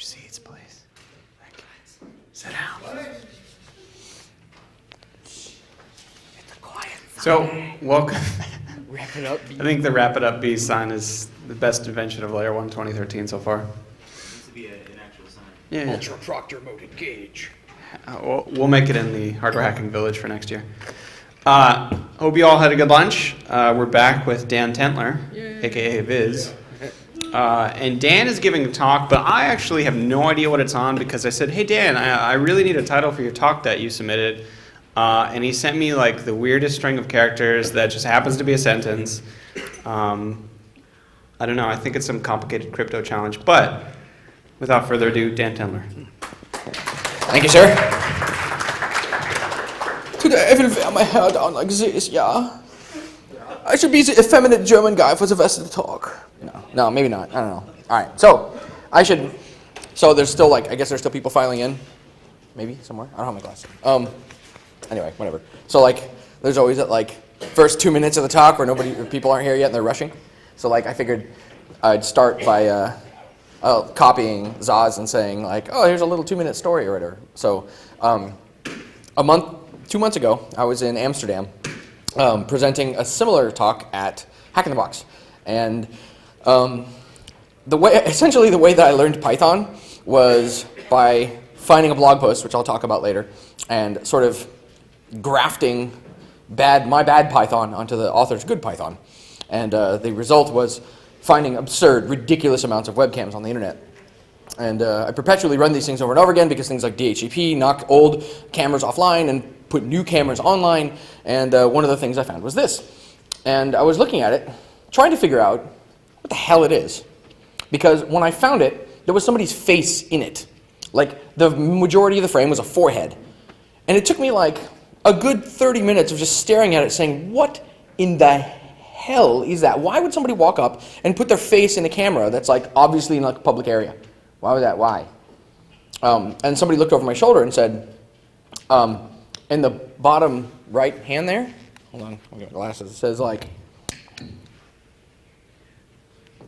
seats, please. Thank you. Sit down. It's a quiet sign. So, welcome. Wrap it up. I think the Wrap It Up B sign is the best invention of Layerone 2013 so far. It needs to be an actual sign. Yeah. Ultra Proctor mode engage. We'll make it in the Hardware Hacking Village for next year. Hope you all had a good lunch. We're back with Dan Tentler, aka Viz. And Dan is giving a talk, but I actually have no idea what it's on because I said, hey Dan, I really need a title for your talk that you submitted. And he sent me like the weirdest string of characters that just happens to be a sentence. I don't know, I think it's some complicated crypto challenge, but without further ado, Dan Tentler. Thank you, sir. Today I will wear my hair down like this, yeah? I should be the effeminate German guy for the rest of the talk. No, maybe not. I don't know. All right, so there's still I guess there's still people filing in. Maybe somewhere. I don't have my glasses. Anyway, whatever. So there's always that first 2 minutes of the talk where people aren't here yet and they're rushing. So I figured I'd start by copying Zaz and saying oh, here's a little 2-minute story or whatever. So 2 months ago, I was in Amsterdam presenting a similar talk at Hack in the Box. And essentially the way that I learned Python was by finding a blog post, which I'll talk about later, and sort of grafting my bad Python onto the author's good Python. And the result was finding absurd, ridiculous amounts of webcams on the internet. And I perpetually run these things over and over again because things like DHCP knock old cameras offline and put new cameras online. And one of the things I found was this. And I was looking at it, trying to figure out what the hell it is. Because when I found it, there was somebody's face in it. The majority of the frame was a forehead. And it took me a good 30 minutes of just staring at it saying, what in the hell is that? Why would somebody walk up and put their face in a camera that's obviously in a public area? Why would that? Why? And somebody looked over my shoulder and said, in the bottom right hand there, hold on, I've got glasses, it says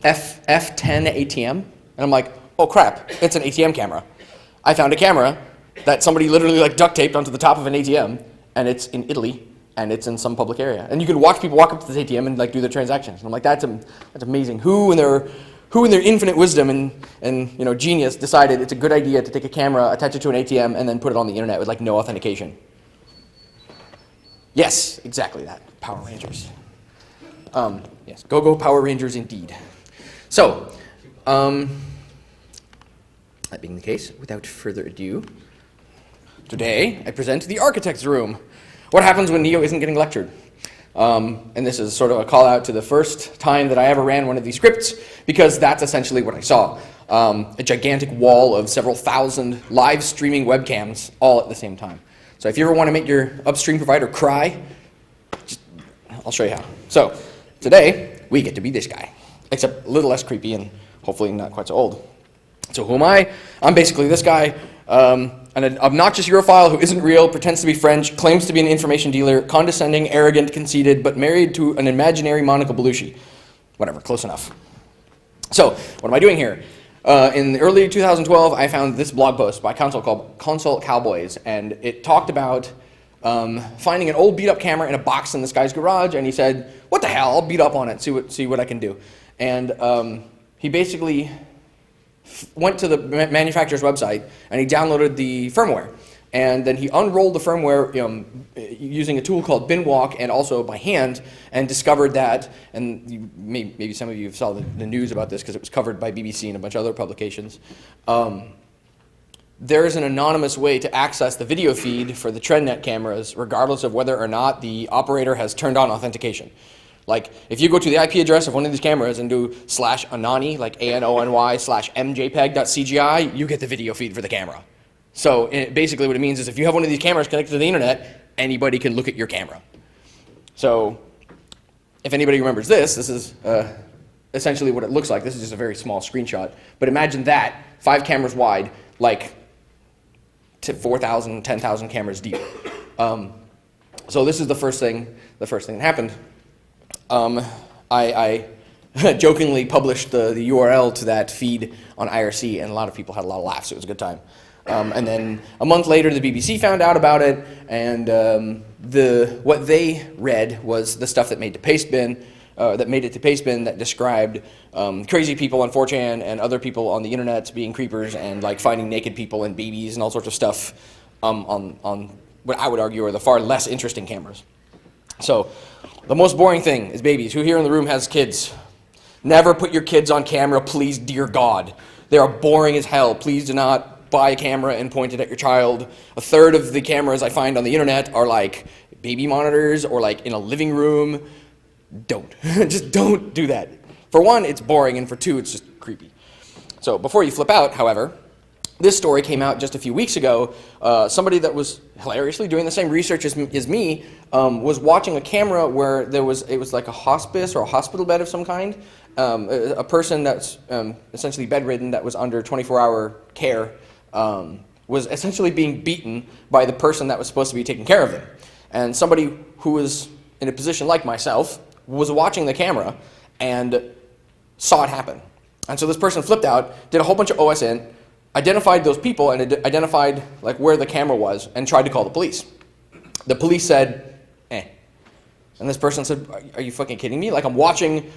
F10 ATM. And I'm like, oh crap, it's an ATM camera. I found a camera that somebody literally duct taped onto the top of an ATM, and it's in Italy, and it's in some public area. And you could watch people walk up to this ATM and do their transactions. And I'm like, that's amazing. Who in their infinite wisdom and genius decided it's a good idea to take a camera, attach it to an ATM, and then put it on the internet with no authentication? Yes, exactly that. Power Rangers. Yes, go Power Rangers indeed. So, that being the case, without further ado, today I present the architect's room. What happens when Neo isn't getting lectured? And this is sort of a call out to the first time that I ever ran one of these scripts, because that's essentially what I saw. A gigantic wall of several thousand live streaming webcams all at the same time. So if you ever want to make your upstream provider cry, I'll show you how. So today we get to be this guy, except a little less creepy and hopefully not quite so old. So who am I? I'm basically this guy. An obnoxious Europhile who isn't real, pretends to be French, claims to be an information dealer, condescending, arrogant, conceited, but married to an imaginary Monica Bellucci. Whatever, close enough. So, what am I doing here? In early 2012, I found this blog post by Console called Console Cowboys, and it talked about finding an old beat-up camera in a box in this guy's garage, and he said, what the hell, I'll beat up on it, see what I can do. And he basically went to the manufacturer's website and he downloaded the firmware, and then he unrolled the firmware using a tool called binwalk and also by hand, and discovered that, and maybe some of you saw the news about this because it was covered by BBC and a bunch of other publications, there is an anonymous way to access the video feed for the TrendNet cameras regardless of whether or not the operator has turned on authentication. If you go to the IP address of one of these cameras and do /anony, ANONY/mjpeg.cgi, you get the video feed for the camera. So basically what it means is if you have one of these cameras connected to the internet, anybody can look at your camera. So if anybody remembers this is essentially what it looks like. This is just a very small screenshot. But imagine that, 5 cameras wide, to 4,000, 10,000 cameras deep. So this is the first thing that happened. I jokingly published the URL to that feed on IRC, and a lot of people had a lot of laughs. It was a good time. And then a month later, the BBC found out about it, and what they read was the stuff that made it to Pastebin, that described crazy people on 4chan and other people on the internet being creepers and like finding naked people and babies and all sorts of stuff on what I would argue are the far less interesting cameras. So the most boring thing is babies. Who here in the room has kids? Never put your kids on camera, please, dear God. They are boring as hell. Please do not buy a camera and point it at your child. A third of the cameras I find on the internet are like baby monitors or like in a living room. Don't. Just don't do that. For one, it's boring, and for two, it's just creepy. So before you flip out, however, this story came out just a few weeks ago. Somebody that was hilariously doing the same research as me was watching a camera where it was like a hospice or a hospital bed of some kind. A person that's essentially bedridden that was under 24-hour care was essentially being beaten by the person that was supposed to be taking care of them. And somebody who was in a position like myself was watching the camera and saw it happen. And so this person flipped out, did a whole bunch of OSN, identified those people and identified like where the camera was and tried to call the police. The police said, eh. And this person said, are you fucking kidding me? Like I'm watching,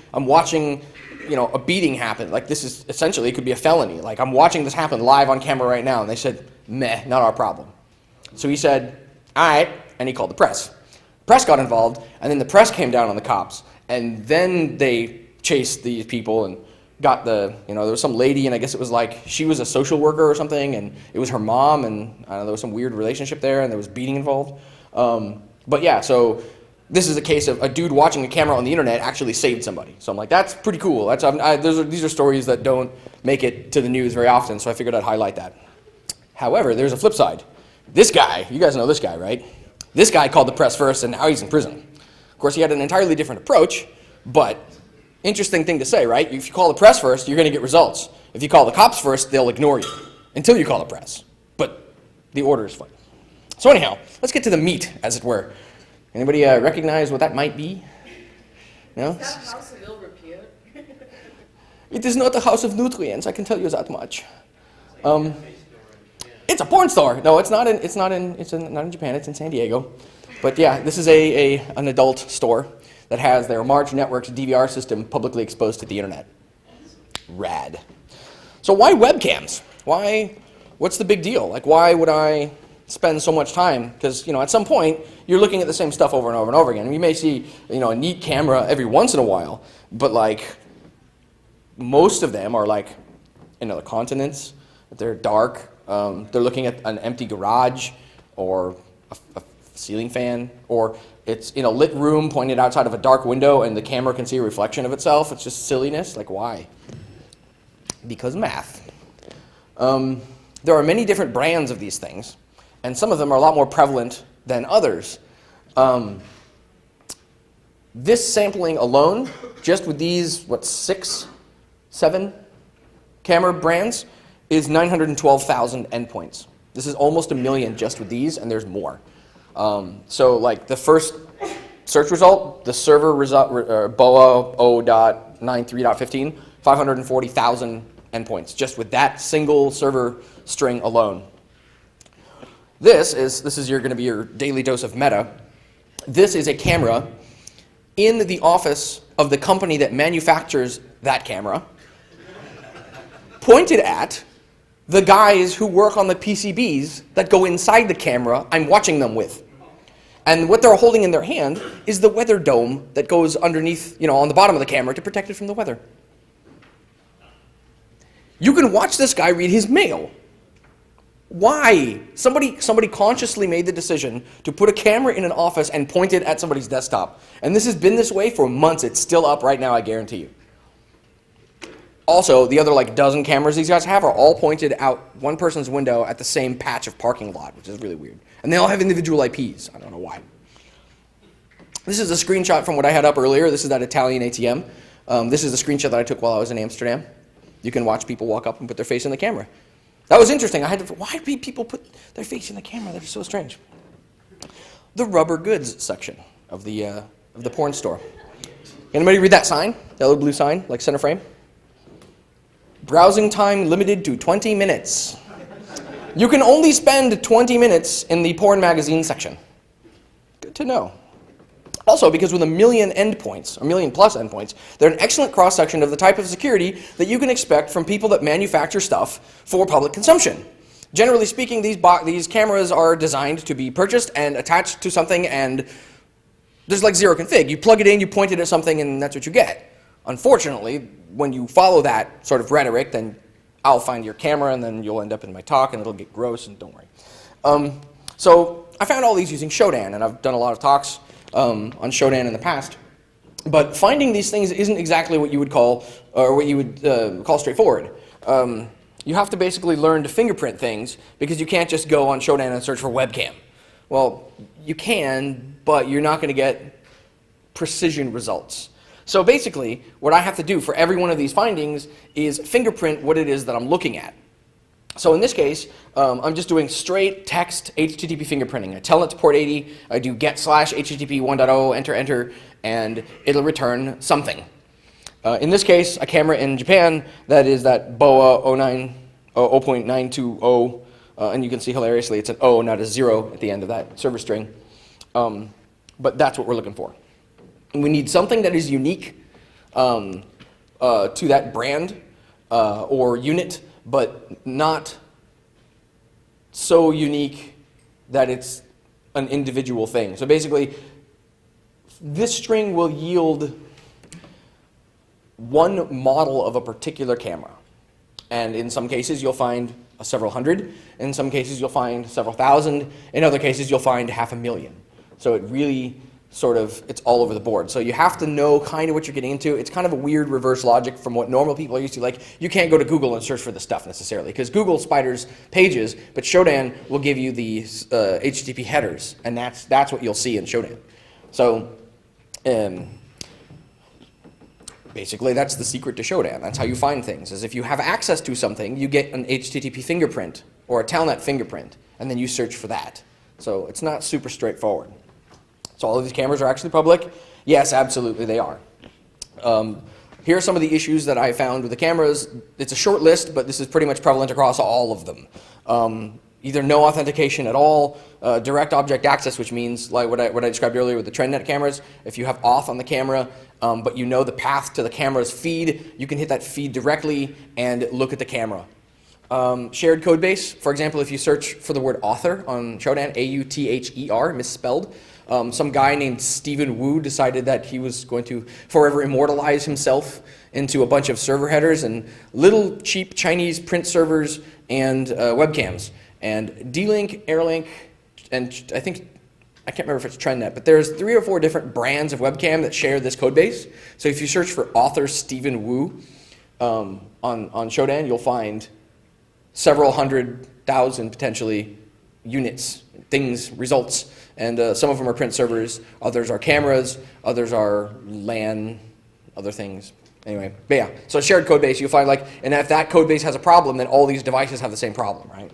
you know, a beating happen. Like this is essentially, it could be a felony. Like I'm watching this happen live on camera right now. And they said, meh, not our problem. So he said, all right, and he called the press. Press got involved, and then the press came down on the cops. And then they chased these people and got there was some lady, and I guess it was like, she was a social worker or something, and it was her mom, and I don't know, there was some weird relationship there, and there was beating involved. But yeah, so this is a case of a dude watching a camera on the internet actually saved somebody. So I'm like, that's pretty cool. These are stories that don't make it to the news very often, so I figured I'd highlight that. However, there's a flip side. This guy, you guys know this guy, right? This guy called the press first, and now he's in prison. Of course, he had an entirely different approach, but interesting thing to say, right? If you call the press first, you're going to get results. If you call the cops first, they'll ignore you until you call the press. But the order is fine. So anyhow, let's get to the meat, as it were. Anybody recognize what that might be? No? Is that house ill repaired? It is not a house of nutrients, I can tell you that much. It's a porn store. No, it's not in Japan, it's in San Diego. But yeah, this is an adult store that has their March Network's DVR system publicly exposed to the internet. Rad. So why webcams? What's the big deal? Like, why would I spend so much time? Because, at some point, you're looking at the same stuff over and over and over again. And you may see, a neat camera every once in a while, but like, most of them are like in other continents. They're dark. They're looking at an empty garage or a ceiling fan, or it's in a lit room pointed outside of a dark window and the camera can see a reflection of itself. It's just silliness. Like, why? Because math. There are many different brands of these things, and some of them are a lot more prevalent than others. This sampling alone, just with these, 6, 7 camera brands, is 912,000 endpoints. This is almost 1 million just with these, and there's more. So like the first search result, the server result, BOA 0.93.15, 540,000 endpoints just with that single server string alone. This is going to be your daily dose of meta. This is a camera in the office of the company that manufactures that camera, pointed at the guys who work on the PCBs that go inside the camera I'm watching them with. And what they're holding in their hand is the weather dome that goes underneath, on the bottom of the camera to protect it from the weather. You can watch this guy read his mail. Why? Somebody consciously made the decision to put a camera in an office and point it at somebody's desktop. And this has been this way for months. It's still up right now, I guarantee you. Also, the other dozen cameras these guys have are all pointed out one person's window at the same patch of parking lot, which is really weird. And they all have individual IPs. I don't know why. This is a screenshot from what I had up earlier. This is that Italian ATM. This is a screenshot that I took while I was in Amsterdam. You can watch people walk up and put their face in the camera. That was interesting. Why do people put their face in the camera? They're so strange. The rubber goods section of the porn store. Anybody read that sign? That little blue sign, like center frame? Browsing time limited to 20 minutes. You can only spend 20 minutes in the porn magazine section. Good to know. Also, because with 1 million endpoints, 1 million plus endpoints, they're an excellent cross-section of the type of security that you can expect from people that manufacture stuff for public consumption. Generally speaking, these cameras are designed to be purchased and attached to something, and there's like zero config. You plug it in, you point it at something, and that's what you get. Unfortunately, when you follow that sort of rhetoric, then I'll find your camera, and then you'll end up in my talk, and it'll get gross, and don't worry. So I found all these using Shodan, and I've done a lot of talks on Shodan in the past. But finding these things isn't exactly what you would call, or what you would call straightforward. You have to basically learn to fingerprint things, because you can't just go on Shodan and search for webcam. Well, you can, but you're not going to get precision results. So basically, what I have to do for every one of these findings is fingerprint what it is that I'm looking at. So in this case, I'm just doing straight text HTTP fingerprinting. I tell it to port 80, I do get/HTTP 1.0, enter, enter, and it'll return something. In this case, a camera in Japan that is that BOA 0.920, and you can see hilariously it's an O, not a 0 at the end of that server string. But that's what we're looking for. And we need something that is unique to that brand or unit, but not so unique that it's an individual thing. So basically, this string will yield one model of a particular camera. And in some cases, you'll find several hundred. In some cases, you'll find several thousand. In other cases, you'll find 500,000. So it really sort of, it's all over the board. So you have to know kind of what you're getting into. It's kind of a weird reverse logic from what normal people are used to. Like, you can't go to Google and search for this stuff necessarily, because Google spiders pages, but Shodan will give you the HTTP headers, and that's what you'll see in Shodan. So basically, that's the secret to Shodan. That's how you find things, is if you have access to something, you get an HTTP fingerprint or a telnet fingerprint, and then you search for that. So it's not super straightforward. So all of these cameras are actually public? Yes, absolutely they are. Here are some of the issues that I found with the cameras. It's a short list, but this is pretty much prevalent across all of them. Either no authentication at all, direct object access, which means like what I described earlier with the TrendNet cameras. If you have auth on the camera, but you know the path to the camera's feed, you can hit that feed directly and look at the camera. Shared codebase, for example, if you search for the word author on Shodan, A-U-T-H-E-R, misspelled, some guy named Stephen Wu decided that he was going to forever immortalize himself into a bunch of server headers and little cheap Chinese print servers and webcams. And D-Link, Airlink, and I can't remember if it's TrendNet, but there's 3 or 4 different brands of webcam that share this codebase. So if you search for author Stephen Wu on Shodan, you'll find several 100,000 potentially units, things, results. And some of them are print servers, others are cameras, others are LAN, other things. Anyway, but yeah, so shared code base, you'll find like, and if that code base has a problem, then all these devices have the same problem, right?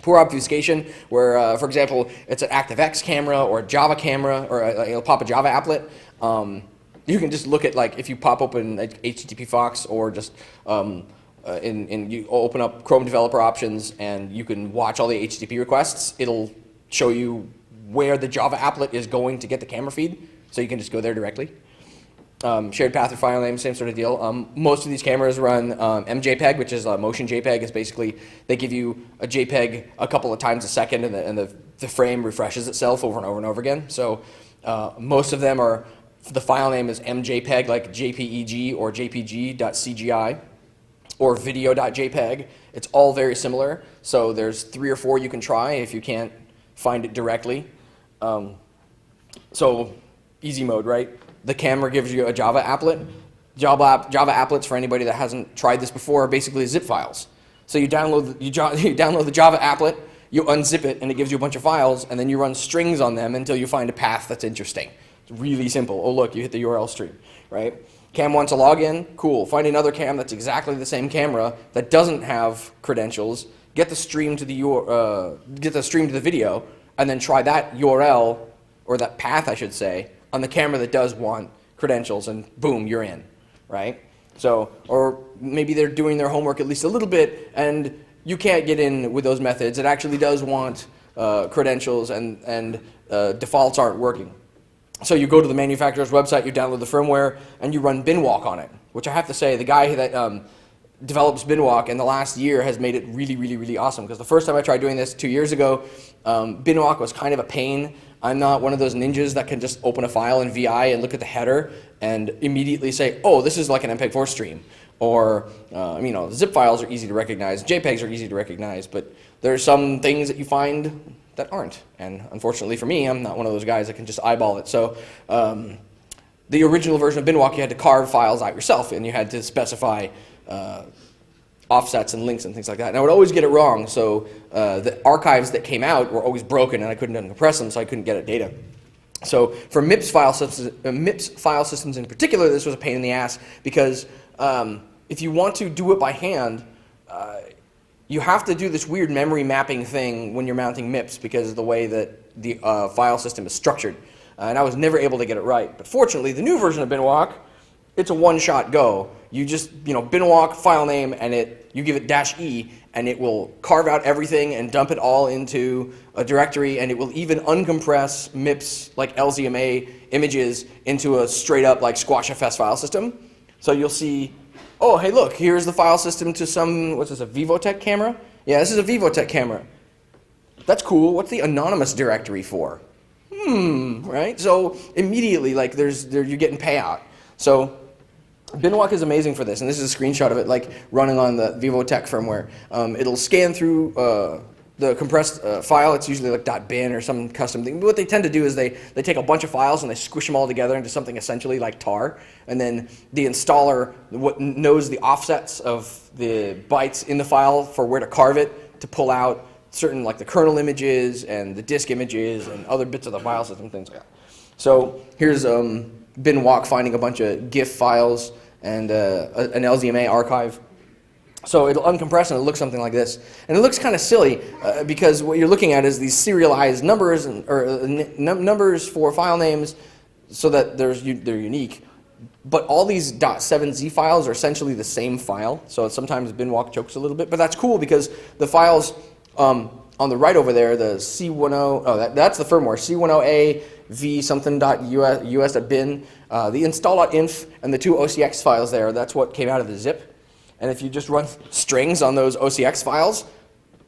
Poor obfuscation, where, for example, it's an ActiveX camera or a Java camera, or it'll pop a Java applet. You can just look at, like, if you pop open like, HTTP Fox or just you open up Chrome developer options and you can watch all the HTTP requests, it'll show you where the Java applet is going to get the camera feed, so you can just go there directly. Shared path or file name, same sort of deal. Most of these cameras run MJPEG, which is motion JPEG. Is basically they give you a JPEG a couple of times a second, and the frame refreshes itself over and over and over again. So most of them are, the file name is MJPEG, like JPEG or JPG.CGI, or video.jpeg. It's all very similar. So there's 3 or 4 you can try if you can't find it directly. So easy mode, right? The camera gives you a Java applet. Java applets, for anybody that hasn't tried this before, are basically zip files. So you download the Java applet, you unzip it, and it gives you a bunch of files, and then you run strings on them until you find a path that's interesting. It's really simple. Oh look, you hit the URL stream, right? Cam wants a login, cool. Find another cam that's exactly the same camera that doesn't have credentials. Get the stream to the video, and then try that URL, or that path, I should say, on the camera that does want credentials, and boom, you're in, right? So, or maybe they're doing their homework at least a little bit, and you can't get in with those methods. It actually does want credentials, and defaults aren't working. So you go to the manufacturer's website, you download the firmware, and you run binwalk on it, which I have to say, the guy that develops binwalk in the last year has made it really, really, really awesome. Because the first time I tried doing this 2 years ago, binwalk was kind of a pain. I'm not one of those ninjas that can just open a file in VI and look at the header and immediately say, oh, this is like an MPEG-4 stream. Or, zip files are easy to recognize, JPEGs are easy to recognize, but there are some things that you find that aren't. And unfortunately for me, I'm not one of those guys that can just eyeball it. So the original version of binwalk, you had to carve files out yourself, and you had to specify offsets and links and things like that. And I would always get it wrong, so the archives that came out were always broken, and I couldn't uncompress them, so I couldn't get at data. So for MIPS file systems in particular, this was a pain in the ass, because if you want to do it by hand, you have to do this weird memory mapping thing when you're mounting MIPS because of the way that the file system is structured. And I was never able to get it right. But fortunately, the new version of binwalk, it's a one-shot go. You just, binwalk file name, and you give it -E, and it will carve out everything and dump it all into a directory, and it will even uncompress MIPS, like LZMA images, into a straight-up like SquashFS file system. So you'll see, oh, hey, look, here's the file system to some, what's this, a Vivotech camera? Yeah, this is a Vivotech camera. That's cool. What's the anonymous directory for? Right? So immediately, like, you're getting payout. So binwalk is amazing for this, and this is a screenshot of it, like running on the Vivotech firmware. It'll scan through the compressed file. It's usually like .bin or some custom thing. But what they tend to do is they take a bunch of files and they squish them all together into something essentially like tar, and then the installer knows the offsets of the bytes in the file for where to carve it to pull out certain, like the kernel images and the disk images and other bits of the file system, things like that. So here's binwalk finding a bunch of GIF files and an LZMA archive. So it'll uncompress and it'll look something like this. And it looks kind of silly because what you're looking at is these serialized numbers numbers for file names so that they're unique. But all these .7z files are essentially the same file. So sometimes binwalk chokes a little bit. But that's cool because the files on the right over there, the C10, that's the firmware, C10A v something.us.bin, the install.inf and the two OCX files there, that's what came out of the zip. And if you just run strings on those OCX files,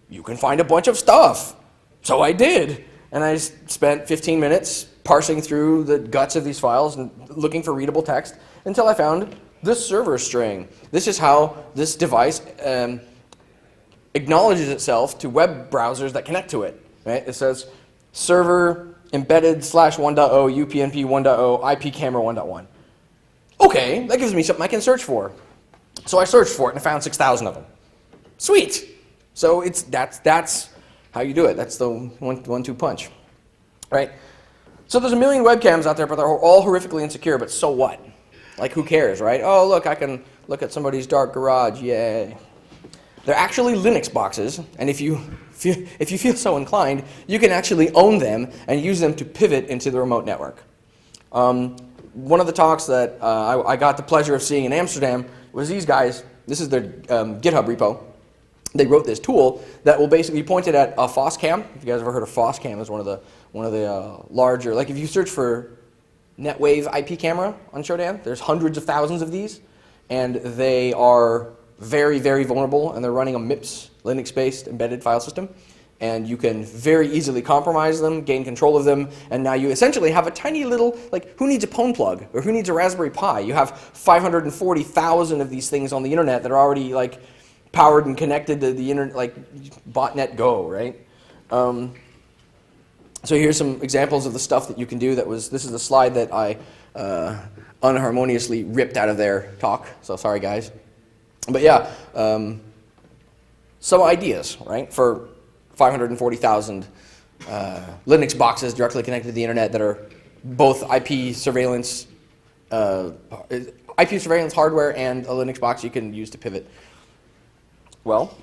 you can find a bunch of stuff. So I did. And I spent 15 minutes parsing through the guts of these files and looking for readable text until I found this server string. This is how this device acknowledges itself to web browsers that connect to it. Right? It says server embedded /1.0 UPnP 1.0 IP camera 1.1. Okay, that gives me something I can search for. So I searched for it and I found 6,000 of them. Sweet. So that's how you do it. That's the one-two punch, right? So there's a million webcams out there, but they're all horrifically insecure. But so what? Like, who cares, right? Oh, look, I can look at somebody's dark garage. Yay. They're actually Linux boxes, and if you feel so inclined, you can actually own them and use them to pivot into the remote network. One of the talks that I got the pleasure of seeing in Amsterdam was these guys. This is their GitHub repo. They wrote this tool that will basically point it at a FOSS-cam. If you guys ever heard of FOSS-cam, is one of the larger. Like if you search for NetWave IP camera on Shodan, there's hundreds of thousands of these, and they are very, very vulnerable, and they're running a MIPS Linux-based embedded file system. And you can very easily compromise them, gain control of them, and now you essentially have a tiny little, like, who needs a Pwn plug? Or who needs a Raspberry Pi? You have 540,000 of these things on the internet that are already, like, powered and connected to the internet, like botnet go, right? So here's some examples of the stuff that you can do. This is a slide that I unharmoniously ripped out of their talk, so sorry guys. But yeah, some ideas, right, for 540,000 Linux boxes directly connected to the internet that are both IP surveillance hardware and a Linux box you can use to pivot. Well,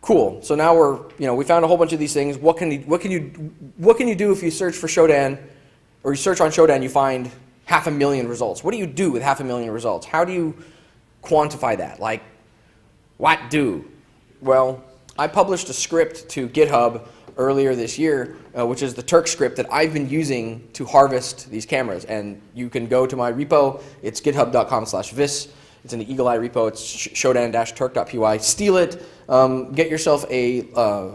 cool. So now we found a whole bunch of these things. What can you do if you search for Shodan or you search on Shodan, you find 500,000 results. What do you do with 500,000 results? How do you quantify that? Like, what do? Well, I published a script to GitHub earlier this year, which is the Turk script that I've been using to harvest these cameras. And you can go to my repo. It's github.com/vis. It's in the Eagle Eye repo. It's shodan-turk.py. Steal it. Get yourself a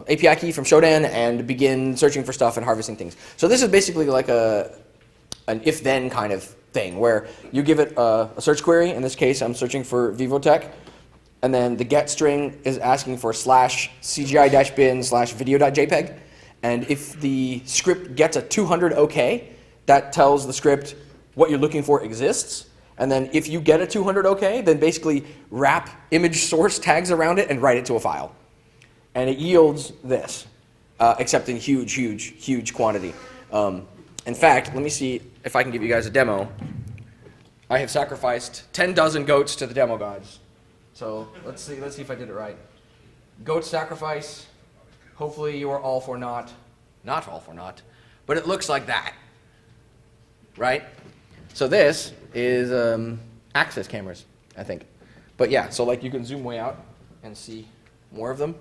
API key from Shodan and begin searching for stuff and harvesting things. So this is basically like an if-then kind of thing where you give it a search query. In this case, I'm searching for Vivotech. And then the get string is asking for /cgi-bin/video.jpg. And if the script gets a 200 OK, that tells the script what you're looking for exists. And then if you get a 200 OK, then basically wrap image source tags around it and write it to a file. And it yields this, except in huge, huge, huge quantity. In fact, let me see if I can give you guys a demo. I have sacrificed 10 dozen goats to the demo gods. So let's see if I did it right. Goat sacrifice. Hopefully you are all for not all for naught, but it looks like that, right? So this is access cameras, I think. But yeah, so like you can zoom way out and see more of them,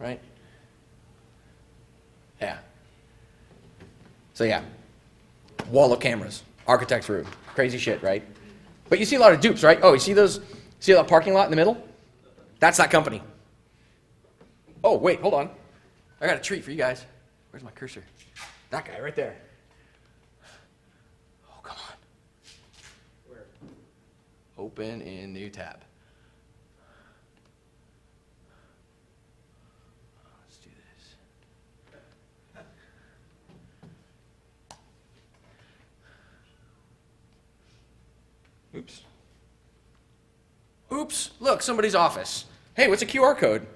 right? Yeah. So yeah, wall of cameras, architect's room, crazy shit, right? But you see a lot of dupes, right? Oh, you see those? See that parking lot in the middle? That's that company. Oh, wait, hold on. I got a treat for you guys. Where's my cursor? That guy right there. Oh, come on. Where? Open in new tab. Let's do this. Oops. Oops, look, somebody's office. Hey, what's a QR code?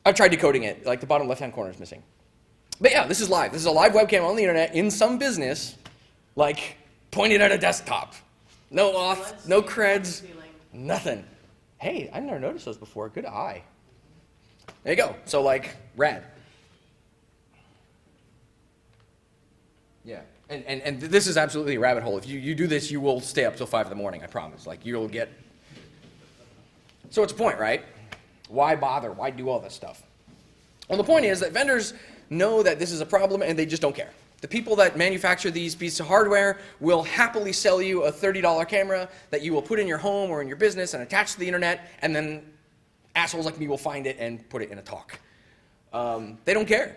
I've tried decoding it, like the bottom left-hand corner is missing. But yeah, this is live. This is a live webcam on the internet in some business, like pointed at a desktop. No auth, no creds, nothing. Hey, I've never noticed those before. Good eye. There you go. So like, rad. Yeah. And this is absolutely a rabbit hole. If you do this, you will stay up till 5 in the morning, I promise. Like, you'll get... So it's a point, right? Why bother? Why do all this stuff? Well, the point is that vendors know that this is a problem and they just don't care. The people that manufacture these pieces of hardware will happily sell you a $30 camera that you will put in your home or in your business and attach to the internet, and then assholes like me will find it and put it in a talk. They don't care.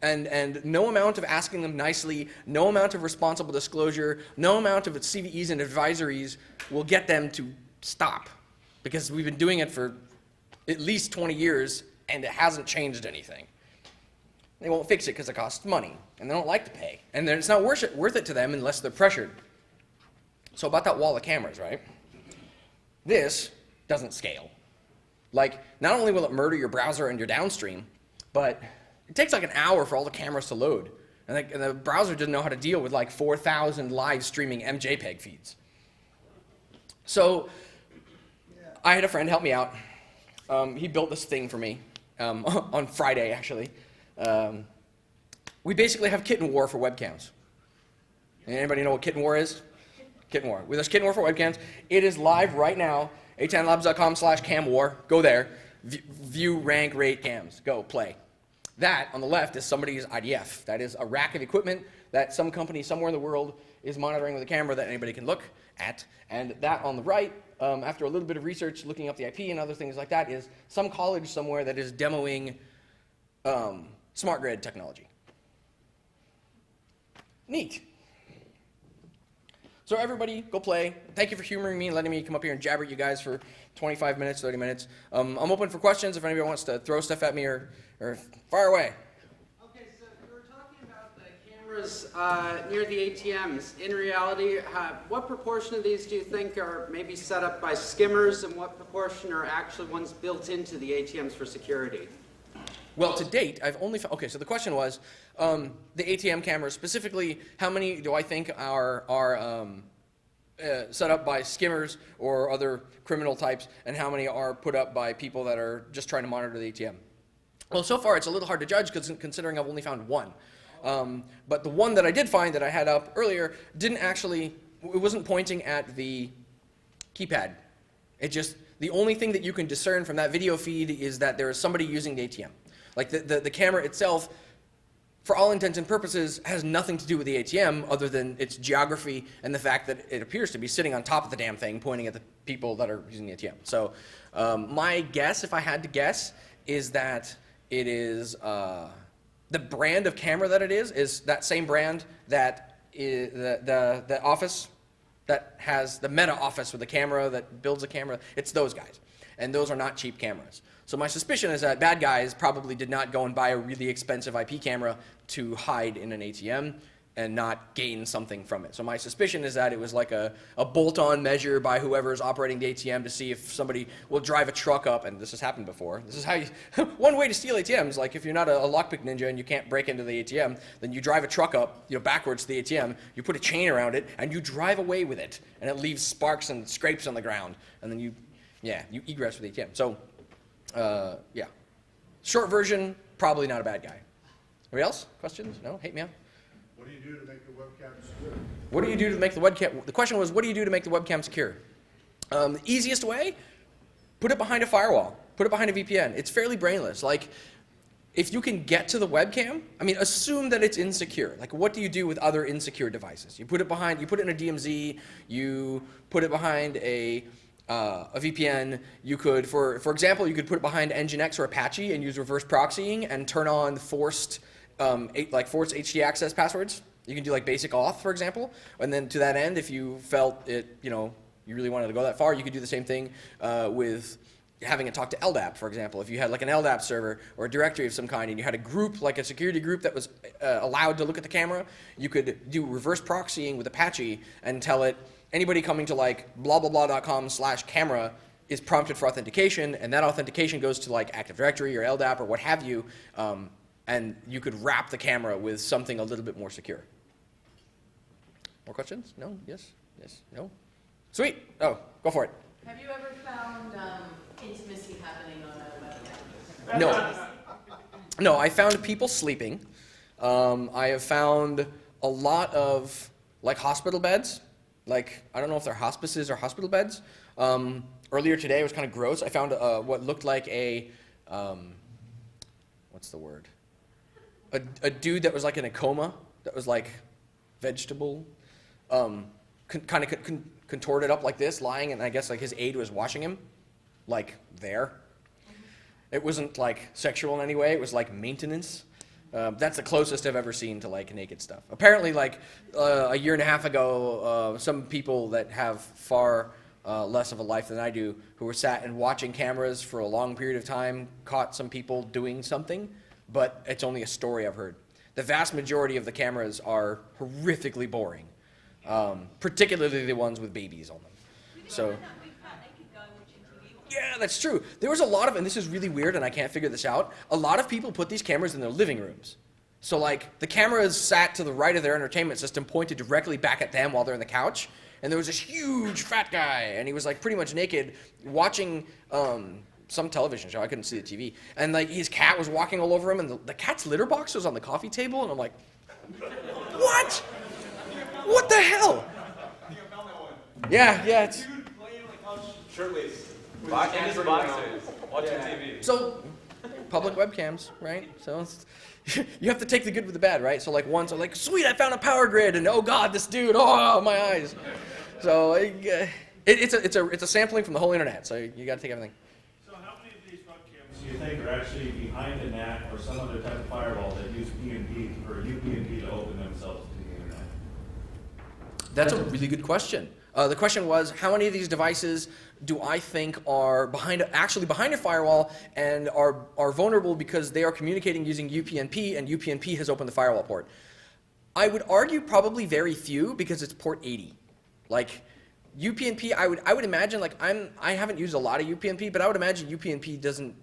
And no amount of asking them nicely, no amount of responsible disclosure, no amount of CVEs and advisories will get them to stop. Because we've been doing it for at least 20 years and it hasn't changed anything. They won't fix it because it costs money and they don't like to pay. And then it's not worth it to them unless they're pressured. So about that wall of cameras, right? This doesn't scale. Like, not only will it murder your browser and your downstream, but it takes like an hour for all the cameras to load. And the browser didn't know how to deal with like 4,000 live streaming MJPEG feeds. So I had a friend help me out. He built this thing for me on Friday, actually. We basically have kitten war for webcams. Anybody know what kitten war is? Kitten war. There's kitten war for webcams. It is live right now. a10labs.com/camwar. Go there. View, rank, rate cams. Go, play. That, on the left, is somebody's IDF. That is a rack of equipment that some company somewhere in the world is monitoring with a camera that anybody can look at. And that on the right, after a little bit of research, looking up the IP and other things like that, is some college somewhere that is demoing smart grid technology. Neat. So everybody, go play. Thank you for humoring me and letting me come up here and jabber at you guys for 25 minutes, 30 minutes. I'm open for questions if anybody wants to throw stuff at me or fire away. Okay, so you were talking about the cameras near the ATMs. In reality, what proportion of these do you think are maybe set up by skimmers, and what proportion are actually ones built into the ATMs for security? Well, to date, I've only found, okay, so the question was, the ATM cameras, specifically, how many do I think are set up by skimmers or other criminal types, and how many are put up by people that are just trying to monitor the ATM? Well, so far it's a little hard to judge considering I've only found one. But the one that I did find that I had up earlier it wasn't pointing at the keypad. The only thing that you can discern from that video feed is that there is somebody using the ATM. Like the camera itself, for all intents and purposes, has nothing to do with the ATM other than its geography and the fact that it appears to be sitting on top of the damn thing pointing at the people that are using the ATM. So my guess, if I had to guess, is that it is the brand of camera that it is that same brand that is the office that has the Meta office with the camera that builds a camera. It's those guys. And those are not cheap cameras. So my suspicion is that bad guys probably did not go and buy a really expensive IP camera to hide in an ATM and not gain something from it. So my suspicion is that it was like a bolt-on measure by whoever's operating the ATM to see if somebody will drive a truck up, and this has happened before. This is how you, one way to steal ATMs, like if you're not a lockpick ninja and you can't break into the ATM, then you drive a truck up, backwards to the ATM, you put a chain around it, and you drive away with it, and it leaves sparks and scrapes on the ground, and then you egress with the ATM. So, yeah. Short version, probably not a bad guy. Anybody else? Questions? No? Hate me out? What do you do to make the webcam secure? What do you do to make the webcam? The question was, what do you do to make the webcam secure? The easiest way, put it behind a firewall. Put it behind a VPN. It's fairly brainless. Like, if you can get to the webcam, assume that it's insecure. Like, what do you do with other insecure devices? You put it in a DMZ, you put it behind a VPN. You could, for example, you could put it behind Nginx or Apache and use reverse proxying and turn on forced HT access passwords. You can do like basic auth, for example. And then to that end, if you felt it, you really wanted to go that far, you could do the same thing with having it talk to LDAP, for example. If you had like an LDAP server or a directory of some kind and you had a group, like a security group that was allowed to look at the camera, you could do reverse proxying with Apache and tell it, anybody coming to like blah blah blah.com/camera is prompted for authentication, and that authentication goes to like Active Directory or LDAP or what have you, and you could wrap the camera with something a little bit more secure. More questions? No? Yes? Yes? No? Sweet. Oh, go for it. Have you ever found intimacy happening on a webcam? No. No, I found people sleeping. I have found a lot of like hospital beds. Like, I don't know if they're hospices or hospital beds. Earlier today, it was kind of gross. I found what looked like a, what's the word? A dude that was like in a coma, that was like vegetable, kind of contorted up like this, lying, and I guess like his aide was washing him, like there. It wasn't like sexual in any way, it was like maintenance. That's the closest I've ever seen to like naked stuff. Apparently, like a year and a half ago, some people that have far less of a life than I do, who were sat and watching cameras for a long period of time, caught some people doing something, but it's only a story I've heard. The vast majority of the cameras are horrifically boring, particularly the ones with babies on them. So. Yeah, that's true. There was a lot of, and this is really weird and I can't figure this out, a lot of people put these cameras in their living rooms. So like, the cameras sat to the right of their entertainment system, pointed directly back at them while they're on the couch, and there was this huge fat guy, and he was like pretty much naked, watching some television show, I couldn't see the TV, and like his cat was walking all over him, and the cat's litter box was on the coffee table, and I'm like, what? What the hell? Yeah, it's... Dude playing on the couch shirtless. In his boxers, watching TV. So, public webcams, right? So, you have to take the good with the bad, right? So, like, once I'm like, sweet, I found a power grid, and oh god, this dude, oh, my eyes. So, it's a sampling from the whole internet, so you got to take everything. So how many of these webcams do you think are actually behind a NAT or some other type of firewall that use PNP or UPnP to open themselves to the internet? That's a really good question. The question was, how many of these devices do I think are actually behind a firewall and are vulnerable because they are communicating using UPnP and UPnP has opened the firewall port? I would argue probably very few because it's port 80. Like UPnP, I would imagine, like I haven't used a lot of UPnP, but I would imagine UPnP doesn't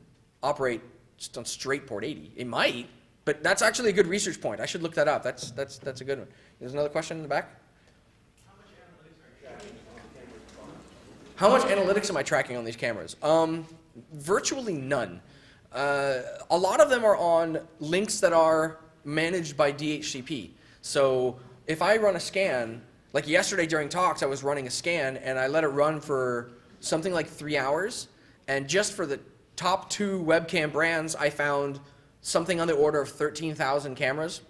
operate just on straight port 80. It might, but that's actually a good research point. I should look that up. That's a good one. There's another question in the back. How much analytics am I tracking on these cameras? Virtually none. A lot of them are on links that are managed by DHCP. So if I run a scan, like yesterday during talks, I was running a scan and I let it run for something like 3 hours. And just for the top 2 webcam brands, I found something on the order of 13,000 cameras.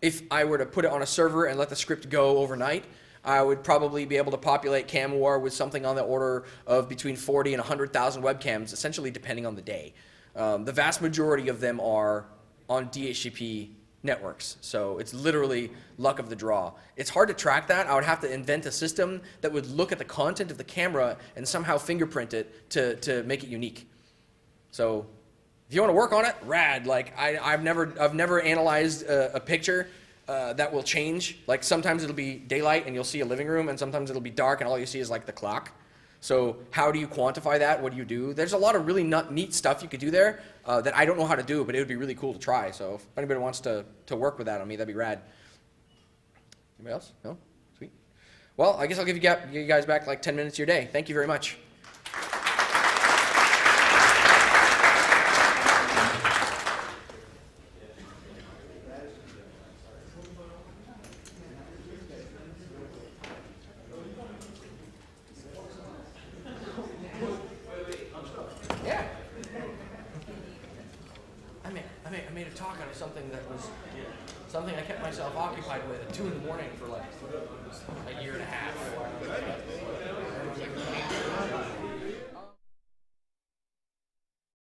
If I were to put it on a server and let the script go overnight, I would probably be able to populate CamWar with something on the order of between 40 and 100,000 webcams, essentially depending on the day. The vast majority of them are on DHCP networks, so it's literally luck of the draw. It's hard to track that. I would have to invent a system that would look at the content of the camera and somehow fingerprint it to make it unique. So if you want to work on it, rad. Like I've never analyzed a picture that will change. Like sometimes it'll be daylight and you'll see a living room, and sometimes it'll be dark and all you see is like the clock. So how do you quantify that? What do you do? There's a lot of really neat stuff you could do there that I don't know how to do, but it would be really cool to try. So if anybody wants to work with that on me, that'd be rad. Anybody else? No? Sweet. Well, I guess I'll give you guys back like 10 minutes of your day. Thank you very much. I made a talk out of something that was something I kept myself occupied with at 2 in the morning for like a year and a half.